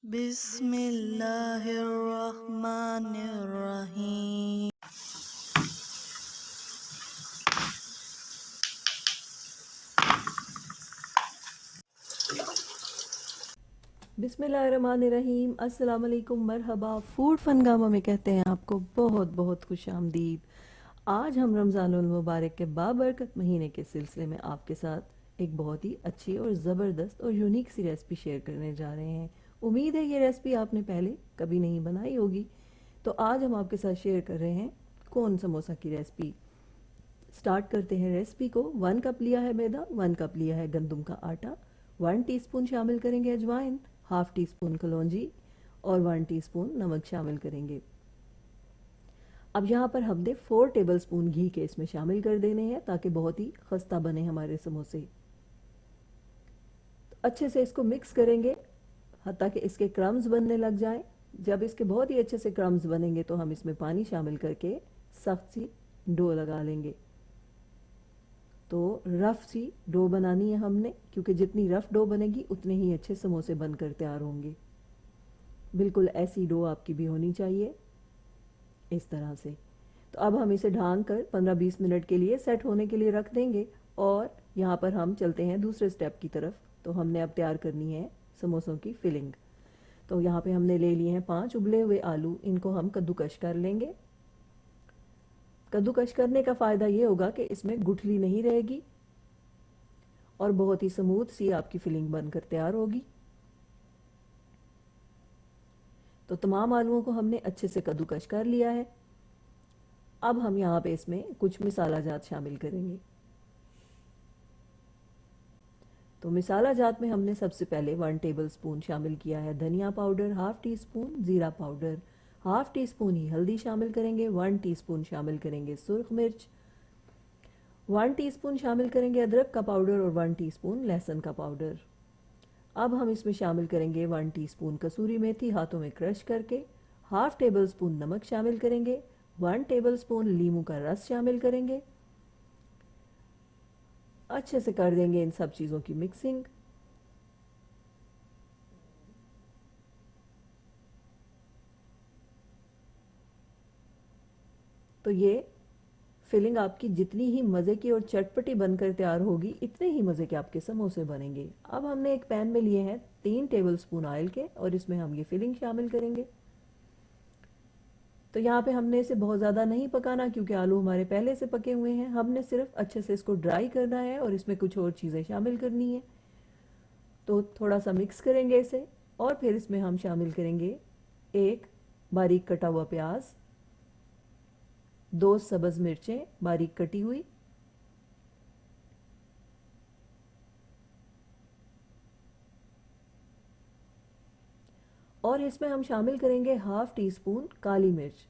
बिस्मिल्लाहिर्रहमानिर्रहीम। बिस्मिल्लाहिर्रहमानिर्रहीम। अस्सलाम वालेकुम, मरहबा। फूड फनगामा में कहते हैं आपको बहुत बहुत खुश आमदीद। आज हम रमज़ानुल मुबारक के बाबरकत महीने के सिलसिले में आपके साथ एक बहुत ही अच्छी और ज़बरदस्त और यूनिक सी रेसिपी शेयर करने जा रहे हैं। उम्मीद है ये रेसिपी आपने पहले कभी नहीं बनाई होगी। तो आज हम आपके साथ शेयर कर रहे हैं कौन समोसा की रेसिपी। स्टार्ट करते हैं रेसिपी को। 1 कप लिया है मैदा, 1 कप लिया है गंदम का आटा, 1 टीस्पून शामिल करेंगे अजवाइन, हाफ टी स्पून कलौंजी और 1 टीस्पून नमक शामिल करेंगे। अब यहाँ पर हमने 4 टेबलस्पून घी के इसमें शामिल कर देने हैं ताकि बहुत ही खस्ता बने हमारे समोसे। तो अच्छे से इसको मिक्स करेंगे हत्ता कि इसके क्रम्स बनने लग जाएं। जब इसके बहुत ही अच्छे से क्रम्स बनेंगे तो हम इसमें पानी शामिल करके सख्त सी डो लगा लेंगे। तो रफ़ सी डो बनानी है हमने, क्योंकि जितनी रफ़ डो बनेगी उतने ही अच्छे समोसे बनकर तैयार होंगे। बिल्कुल ऐसी डो आपकी भी होनी चाहिए, इस तरह से। तो अब हम इसे ढांक कर 15-20 मिनट के लिए सेट होने के लिए रख देंगे। और यहाँ पर हम चलते हैं दूसरे स्टेप की तरफ। तो हमने अब तैयार करनी है समोसों की फिलिंग। तो यहाँ पे हमने ले लिए हैं 5 उबले हुए आलू। इनको हम कद्दूकश कर लेंगे। कद्दूकश करने का फ़ायदा ये होगा कि इसमें गुठली नहीं रहेगी और बहुत ही स्मूथ सी आपकी फिलिंग बनकर तैयार होगी। तो तमाम आलूओं को हमने अच्छे से कद्दूकश कर लिया है। अब हम यहाँ पे इसमें कुछ मसाला जात शामिल करेंगे। तो मसाला जात में हमने सबसे पहले 1 टेबलस्पून शामिल किया है धनिया पाउडर, हाफ टी स्पून ज़ीरा पाउडर, हाफ टी स्पून ही हल्दी शामिल करेंगे, 1 टीस्पून शामिल करेंगे सुर्ख मिर्च, 1 टीस्पून शामिल करेंगे अदरक का पाउडर और 1 टीस्पून लहसुन का पाउडर। अब हम इसमें शामिल करेंगे 1 टीस्पून कसूरी मेथी हाथों में क्रश करके, हाफ टेबल स्पून नमक शामिल करेंगे, 1 टेबलस्पून लीमू का रस शामिल करेंगे। अच्छे से कर देंगे इन सब चीज़ों की मिक्सिंग। तो ये फिलिंग आपकी जितनी ही मज़े की और चटपटी बनकर तैयार होगी, इतने ही मज़े के आपके समोसे बनेंगे। अब हमने एक पैन में लिए हैं 3 टेबलस्पून ऑयल के और इसमें हम ये फिलिंग शामिल करेंगे। तो यहाँ पे हमने इसे बहुत ज़्यादा नहीं पकाना, क्योंकि आलू हमारे पहले से पके हुए हैं। हमने सिर्फ अच्छे से इसको ड्राई करना है और इसमें कुछ और चीज़ें शामिल करनी है। तो थोड़ा सा मिक्स करेंगे इसे और फिर इसमें हम शामिल करेंगे एक बारीक कटा हुआ प्याज, 2 सब्ज़ मिर्चें बारीक कटी हुई, और इसमें हम शामिल करेंगे हाफ टी स्पून काली मिर्च।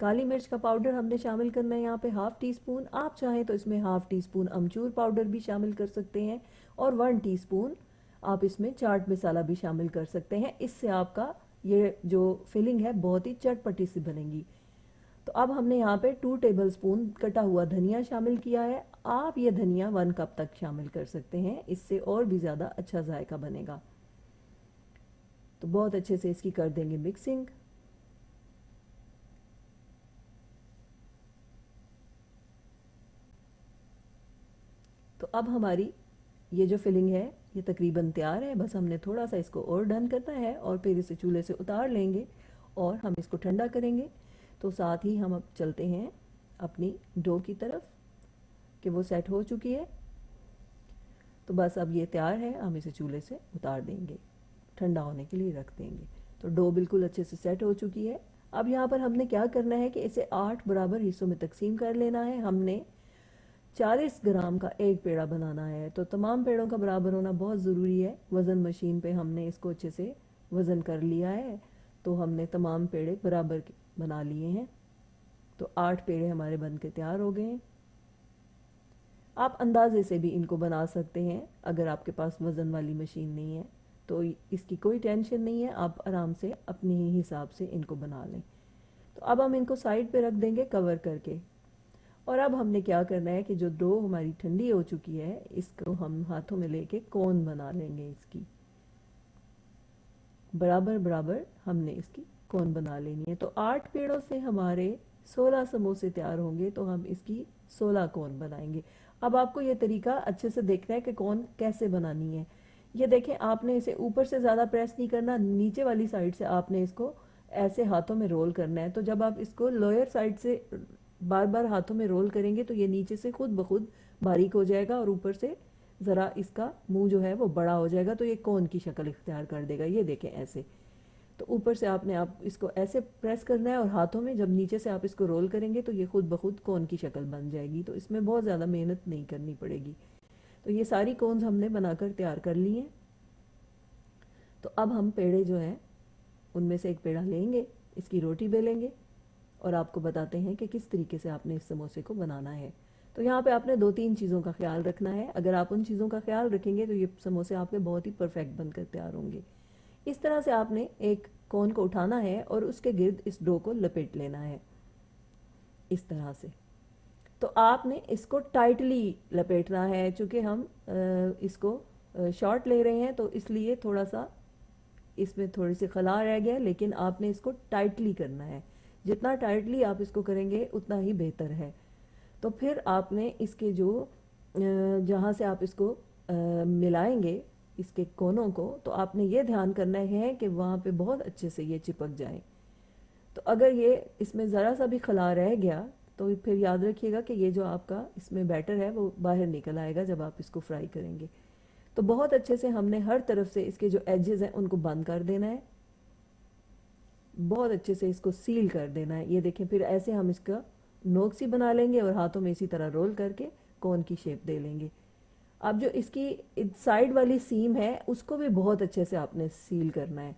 काली मिर्च का पाउडर हमने शामिल करना है यहाँ पे हाफ टी स्पून। आप चाहें तो इसमें हाफ टी स्पून अमचूर पाउडर भी शामिल कर सकते हैं और 1 टीस्पून आप इसमें चाट मसाला भी शामिल कर सकते हैं। इससे आपका ये जो फिलिंग है बहुत ही चटपटी सी बनेगी। तो अब हमने यहाँ पे 2 टेबलस्पून कटा हुआ धनिया शामिल किया है। आप ये धनिया 1 कप तक शामिल कर सकते हैं, इससे और भी ज़्यादा अच्छा जायका बनेगा। तो बहुत अच्छे से इसकी कर देंगे मिक्सिंग। तो अब हमारी ये जो फिलिंग है ये तकरीबन तैयार है। बस हमने थोड़ा सा इसको और डन करना है और फिर इसे चूल्हे से उतार लेंगे और हम इसको ठंडा करेंगे। तो साथ ही हम अब चलते हैं अपनी डो की तरफ कि वो सेट हो चुकी है। तो बस अब ये तैयार है, हम इसे चूल्हे से उतार देंगे, ठंडा होने के लिए रख देंगे। तो डो बिल्कुल अच्छे से सेट हो चुकी है। अब यहाँ पर हमने क्या करना है कि इसे 8 बराबर हिस्सों में तकसीम कर लेना है। हमने 40 ग्राम का एक पेड़ा बनाना है, तो तमाम पेड़ों का बराबर होना बहुत ज़रूरी है। वज़न मशीन पे हमने इसको अच्छे से वज़न कर लिया है, तो हमने तमाम पेड़े बराबर बना लिए हैं। तो 8 पेड़े हमारे बन के तैयार हो गए हैं। आप अंदाजे से भी इनको बना सकते हैं। अगर आपके पास वज़न वाली मशीन नहीं है तो इसकी कोई टेंशन नहीं है, आप आराम से अपने ही हिसाब से इनको बना लें। तो अब हम इनको साइड पे रख देंगे कवर करके। और अब हमने क्या करना है कि जो डो हमारी ठंडी हो चुकी है, इसको हम हाथों में लेके कोन बना लेंगे इसकी। बराबर बराबर हमने इसकी कोन बना लेनी है। तो 8 पेड़ों से हमारे 16 समोसे तैयार होंगे, तो हम इसकी 16 कोन बनाएंगे। अब आपको ये तरीका अच्छे से देखना है कि कोन कैसे बनानी है। ये देखें, आपने इसे ऊपर से ज़्यादा प्रेस नहीं करना, नीचे वाली साइड से आपने इसको ऐसे हाथों में रोल करना है। तो जब आप इसको लोअर साइड से बार बार हाथों में रोल करेंगे तो ये नीचे से खुद ब खुद बारीक हो जाएगा और ऊपर से ज़रा इसका मुंह जो है वो बड़ा हो जाएगा, तो ये कोन की शक्ल इख्तियार कर देगा। ये देखें ऐसे। तो ऊपर से आपने आप इसको ऐसे प्रेस करना है और हाथों में जब नीचे से आप इसको रोल करेंगे तो ये खुद ब खुद कोन की शक्ल बन जाएगी। तो इसमें बहुत ज़्यादा मेहनत नहीं करनी पड़ेगी। तो ये सारी कोन्स हमने बनाकर तैयार कर ली हैं। तो अब हम पेड़े जो हैं उनमें से एक पेड़ा लेंगे, इसकी रोटी बेलेंगे और आपको बताते हैं कि किस तरीके से आपने इस समोसे को बनाना है। तो यहाँ पे आपने 2-3 चीज़ों का ख्याल रखना है। अगर आप उन चीज़ों का ख्याल रखेंगे तो ये समोसे आपके बहुत ही परफेक्ट बनकर तैयार होंगे। इस तरह से आपने एक कोन को उठाना है और उसके गिर्द इस डो को लपेट लेना है, इस तरह से। तो आपने इसको टाइटली लपेटना है, चूँकि हम इसको शॉर्ट ले रहे हैं तो इसलिए थोड़ा सा इसमें थोड़ी सी खला रह गया, लेकिन आपने इसको टाइटली करना है। जितना टाइटली आप इसको करेंगे उतना ही बेहतर है। तो फिर आपने इसके जो जहाँ से आप इसको मिलाएंगे इसके कोनों को, तो आपने ये ध्यान करना है कि वहाँ पे बहुत अच्छे से ये चिपक जाए। तो अगर ये इसमें ज़रा सा भी खला रह गया तो फिर याद रखिएगा कि ये जो आपका इसमें बैटर है वो बाहर निकल आएगा जब आप इसको फ्राई करेंगे। तो बहुत अच्छे से हमने हर तरफ से इसके जो एजेस हैं उनको बंद कर देना है, बहुत अच्छे से इसको सील कर देना है। ये देखें, फिर ऐसे हम इसका नोक सी बना लेंगे और हाथों में इसी तरह रोल करके कोन की शेप दे लेंगे। अब जो इसकी साइड वाली सीम है उसको भी बहुत अच्छे से आपने सील करना है।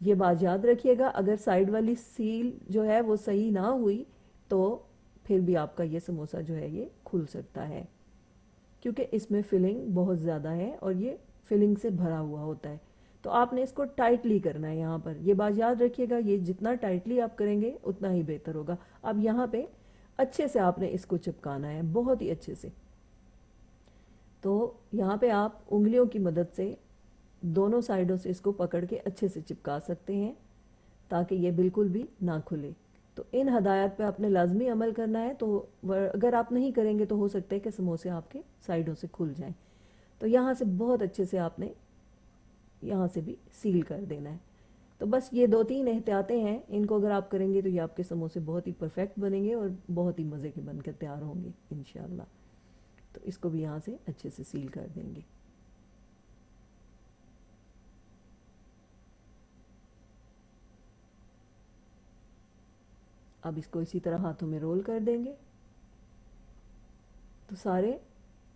ये बात याद रखिएगा, अगर साइड वाली सील जो है वो सही ना हुई तो फिर भी आपका ये समोसा जो है ये खुल सकता है, क्योंकि इसमें फिलिंग बहुत ज़्यादा है और ये फिलिंग से भरा हुआ होता है। तो आपने इसको टाइटली करना है। यहाँ पर ये बात याद रखिएगा, ये जितना टाइटली आप करेंगे उतना ही बेहतर होगा। अब यहाँ पे अच्छे से आपने इसको चिपकाना है, बहुत ही अच्छे से। तो यहाँ पे आप उंगलियों की मदद से दोनों साइडों से इसको पकड़ के अच्छे से चिपका सकते हैं ताकि ये बिल्कुल भी ना खुले। तो इन हदायत पे आपने लाजमी अमल करना है। तो अगर आप नहीं करेंगे तो हो सकता है कि समोसे आपके साइडों से खुल जाएं। तो यहाँ से बहुत अच्छे से आपने यहाँ से भी सील कर देना है। तो बस ये 2-3 एहतियातें हैं, इनको अगर आप करेंगे तो ये आपके समोसे बहुत ही परफेक्ट बनेंगे और बहुत ही मज़े के बनकर तैयार होंगे इंशाल्लाह। तो इसको भी यहाँ से अच्छे से सील कर देंगे। अब इसको इसी तरह हाथों में रोल कर देंगे। तो सारे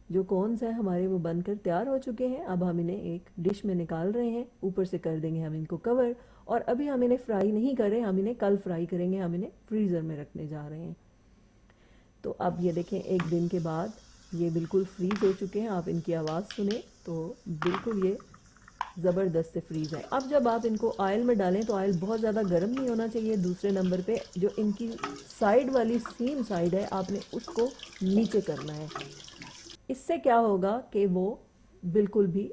जो कोन्स हैं हमारे वो बनकर तैयार हो चुके हैं। अब हम इन्हें एक डिश में निकाल रहे हैं, ऊपर से कर देंगे हम इनको कवर। और अभी हम इन्हें फ्राई नहीं कर रहे, हम इन्हें कल फ्राई करेंगे, हम इन्हें फ्रीज़र में रखने जा रहे हैं। तो अब ये देखें, एक दिन के बाद ये बिल्कुल फ्रीज़ हो चुके हैं। आप इनकी आवाज़ सुने तो बिल्कुल ये ज़बरदस्त से फ्रीज़ है। अब जब आप इनको ऑयल में डालें तो ऑयल बहुत ज़्यादा गर्म नहीं होना चाहिए। दूसरे नंबर पे जो इनकी साइड वाली सीम साइड है आपने उसको नीचे करना है। इससे क्या होगा कि वो बिल्कुल भी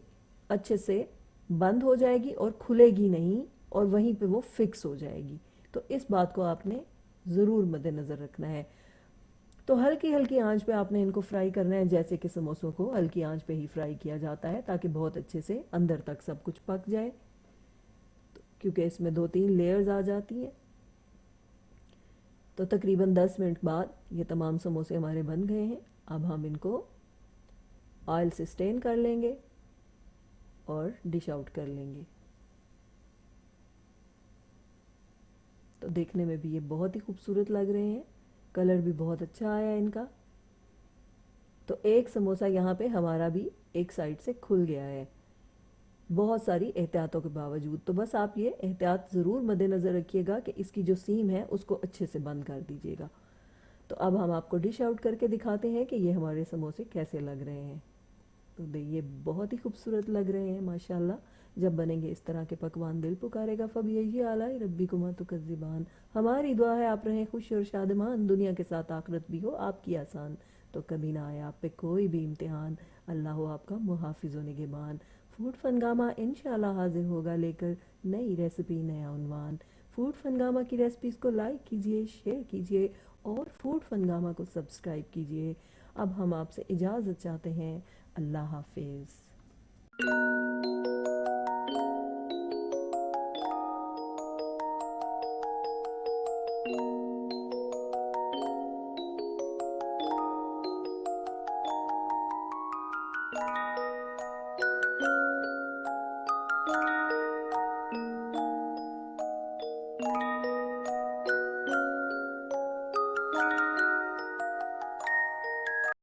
अच्छे से बंद हो जाएगी और खुलेगी नहीं और वहीं पे वो फिक्स हो जाएगी। तो इस बात को आपने ज़रूर मद्देनज़र रखना है। तो हल्की हल्की आंच पे आपने इनको फ्राई करना है, जैसे कि समोसों को हल्की आंच पे ही फ्राई किया जाता है ताकि बहुत अच्छे से अंदर तक सब कुछ पक जाए। तो क्योंकि इसमें 2-3 लेयर्स आ जाती हैं। तो तकरीबन 10 मिनट बाद ये तमाम समोसे हमारे बन गए हैं। अब हम इनको ऑयल से स्टेन कर लेंगे और डिश आउट कर लेंगे। तो देखने में भी ये बहुत ही खूबसूरत लग रहे हैं, कलर भी बहुत अच्छा आया इनका। तो एक समोसा यहाँ पे हमारा भी एक साइड से खुल गया है, बहुत सारी एहतियातों के बावजूद। तो बस आप ये एहतियात ज़रूर मद्देनज़र रखिएगा कि इसकी जो सीम है उसको अच्छे से बंद कर दीजिएगा। तो अब हम आपको डिश आउट करके दिखाते हैं कि ये हमारे समोसे कैसे लग रहे हैं। तो ये बहुत ही खूबसूरत लग रहे हैं माशाल्लाह। जब बनेंगे इस तरह के पकवान दिल पुकारेगा फब यही आला रब्बिकुमा तुकज़्ज़िबान। हमारी दुआ है आप रहें खुश और शादमान, दुनिया के साथ आखिरत भी हो आपकी आसान। तो कभी ना आए आप पे कोई भी इम्तिहान, अल्लाह हो आपका मुहाफिज़ व निगहबान। फूड फनगामा इंशाल्लाह हाजिर होगा लेकर नई रेसिपी, नया उन्वान। फूड फनगामा की रेसिपीज़ को लाइक कीजिए, शेयर कीजिए और फूड फनगामा को सब्सक्राइब कीजिए। अब हम आपसे इजाज़त चाहते हैं। अल्लाह हाफिज़।